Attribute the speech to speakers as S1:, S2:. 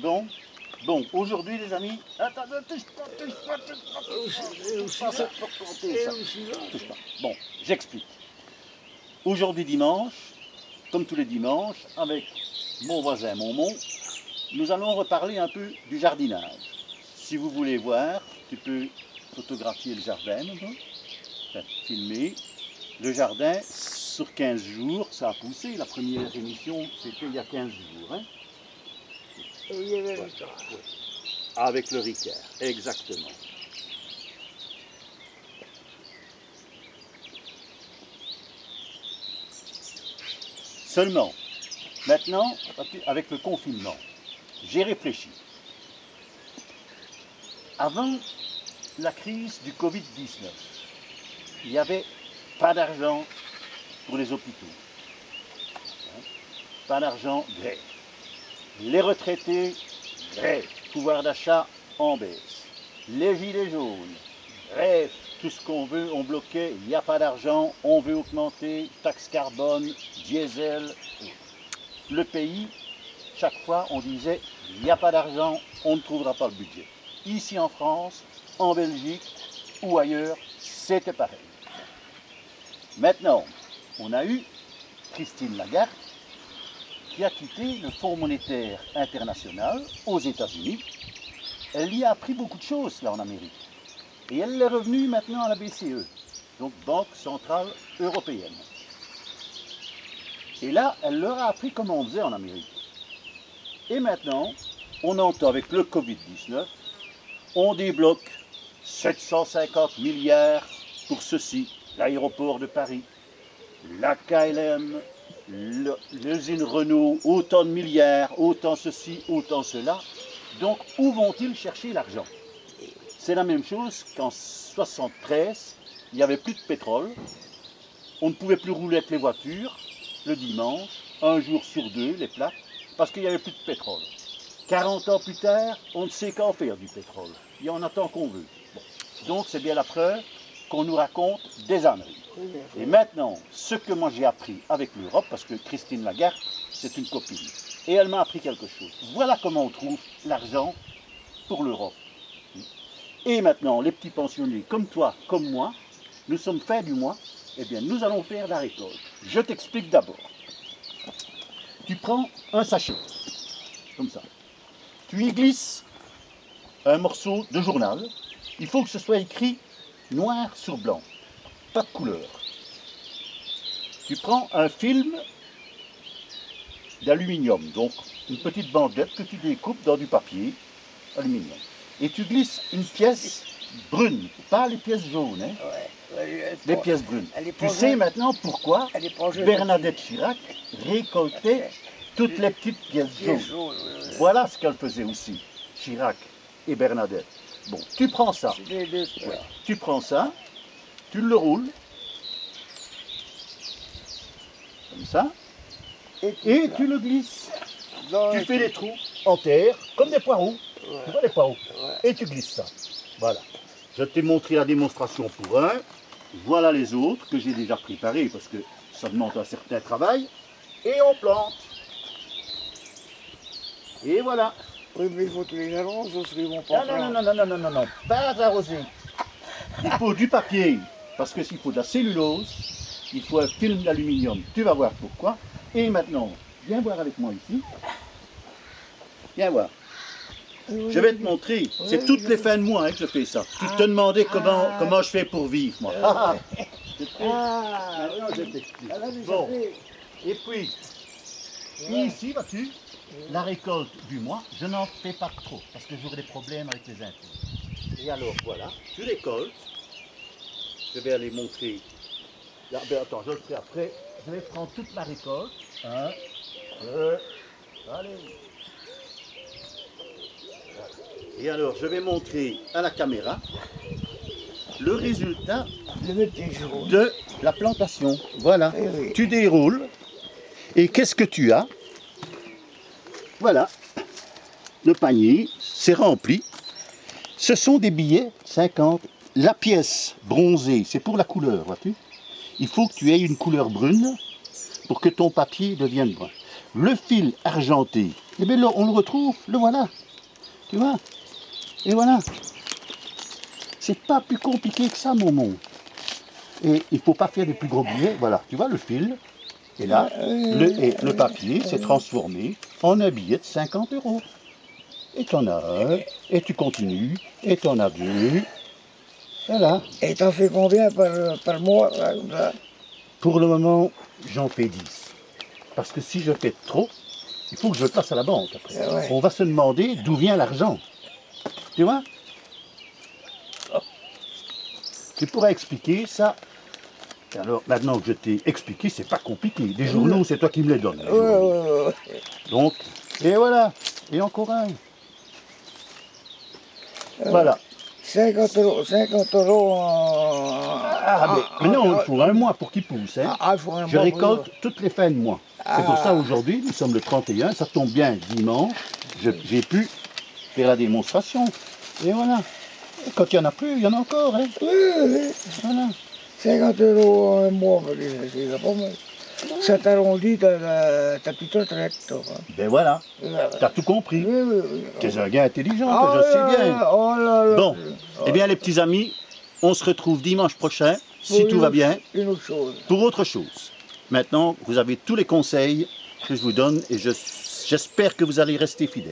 S1: bon. Bon, aujourd'hui les amis, attends, touche pas, ça pour compter ça. Touche pas. Bon, j'explique. Aujourd'hui dimanche, comme tous les dimanches, avec mon voisin Momon, nous allons reparler un peu du jardinage. Si vous voulez voir, tu peux photographier le jardin, enfin, filmer. Le jardin, sur 15 jours, ça a poussé. La première émission, c'était il y a 15 jours. Hein.
S2: Et il y avait le temps.
S1: Oui. Avec le Ricard, exactement. Seulement, maintenant, avec le confinement, j'ai réfléchi. Avant la crise du Covid-19, il n'y avait pas d'argent pour les hôpitaux. Pas d'argent, grève. Les retraités, grève. Pouvoir d'achat en baisse. Les gilets jaunes, bref, tout ce qu'on veut, on bloquait, il n'y a pas d'argent, on veut augmenter, taxe carbone, diesel. Le pays, chaque fois, on disait, il n'y a pas d'argent, on ne trouvera pas le budget. Ici en France, en Belgique ou ailleurs, c'était pareil. Maintenant, on a eu Christine Lagarde qui a quitté le Fonds monétaire international aux États-Unis. Elle y a appris beaucoup de choses là en Amérique. Et elle est revenue maintenant à la BCE, donc Banque Centrale Européenne. Et là, elle leur a appris comment on faisait en Amérique. Et maintenant, on entend avec le Covid-19, on débloque 750 milliards pour ceci, l'aéroport de Paris, la KLM, l'usine Renault, autant de milliards, autant ceci, autant cela. Donc, où vont-ils chercher l'argent? C'est la même chose qu'en 1973, il n'y avait plus de pétrole, on ne pouvait plus rouler avec les voitures le dimanche, un jour sur deux, les plaques, parce qu'il n'y avait plus de pétrole. 40 ans plus tard, on ne sait qu'en faire du pétrole. Il y en a tant qu'on veut. Bon. Donc, c'est bien la preuve qu'on nous raconte des âneries. Et maintenant, ce que moi j'ai appris avec l'Europe, parce que Christine Lagarde, c'est une copine, et elle m'a appris quelque chose. Voilà comment on trouve l'argent pour l'Europe. Et maintenant, les petits pensionnés comme toi, comme moi, nous sommes fin du mois, eh bien nous allons faire la récolte. Je t'explique d'abord. Tu prends un sachet, comme ça. Tu y glisses un morceau de journal. Il faut que ce soit écrit noir sur blanc, pas de couleur. Tu prends un film d'aluminium, donc une petite bandette que tu découpes dans du papier aluminium. Et tu glisses une pièce brune, pas les pièces jaunes, hein, les pièces brunes. Tu sais maintenant pourquoi Bernadette Chirac récoltait toutes les petites pièces jaunes. Voilà ce qu'elle faisait aussi, Chirac et Bernadette. Bon, tu prends ça, tu prends ça, tu le roules, comme ça, et tu le glisses. Tu fais des trous en terre, comme des poireaux. Tu vois les poireaux. Et tu glisses ça. Voilà. Je t'ai montré la démonstration pour un. Voilà les autres que j'ai déjà préparés parce que ça demande un certain travail. Et on plante. Et voilà.
S2: Oui, mais il faut que les arroses, parce qu'ils vont pas
S1: Non, pas arroser. Il faut du papier, parce que s'il faut de la cellulose, il faut un film d'aluminium. Tu vas voir pourquoi. Et maintenant, viens voir avec moi ici. Viens voir. Je vais te montrer. C'est toutes les fins de mois hein, que je fais ça. Tu te demandais comment je fais pour vivre, moi. Maintenant, je t'explique. Bon. Et puis, ici, vois-tu, la récolte du mois, je n'en fais pas trop, parce que j'aurai des problèmes avec les impôts. Et alors, voilà, tu récoltes. Je vais aller montrer. Là, ben, attends, je le ferai après. Je vais prendre toute ma récolte. 1, 2, allez. Et alors, je vais montrer à la caméra le résultat de la plantation. Voilà. Tu déroules. Et qu'est-ce que tu as? Voilà. Le panier, c'est rempli. Ce sont des billets 50. La pièce bronzée, c'est pour la couleur, vois-tu? Il faut que tu aies une couleur brune pour que ton papier devienne brun. le fil argenté, eh bien là, on le retrouve, le voilà. Tu vois? Et voilà. C'est pas plus compliqué que ça, mon monde. Et il ne faut pas faire des plus gros billets. Voilà, tu vois le fil. Et là, le papier s'est transformé en un billet de 50 €. Et tu en as un, et tu continues, et tu en as deux. Voilà.
S2: Et t'en fais combien par mois là, comme ça?
S1: Pour le moment, j'en fais 10. Parce que si je fais trop, il faut que je le passe à la banque après.
S2: Ouais.
S1: On va se demander d'où vient l'argent. Tu vois? Tu pourrais expliquer ça. Alors maintenant que je t'ai expliqué, c'est pas compliqué. Les journaux, c'est toi qui me les donnes. Les journaux.
S2: Ouais.
S1: Donc, et voilà. Et encore un. Voilà.
S2: 50 € en...
S1: Maintenant, il faut un mois pour qu'il pousse. Hein.
S2: il faut un
S1: Je
S2: mois
S1: récolte toutes les fins de mois. C'est pour ça aujourd'hui, nous sommes le 31, ça tombe bien dimanche. J'ai pu faire la démonstration. Et voilà. Et quand il n'y en a plus, il y en a encore. Hein.
S2: Oui.
S1: Voilà.
S2: 50 € un mois, c'est pas mal. Ça t'arrondit ta petite retraite, toi.
S1: Ben voilà, t'as tout compris.
S2: Oui.
S1: T'es un gars intelligent, je sais bien.
S2: Oh là là.
S1: Bon, eh bien les petits amis, on se retrouve dimanche prochain, si tout va bien,
S2: Une autre chose.
S1: pour autre chose. Maintenant, vous avez tous les conseils que je vous donne et j'espère que vous allez rester fidèles.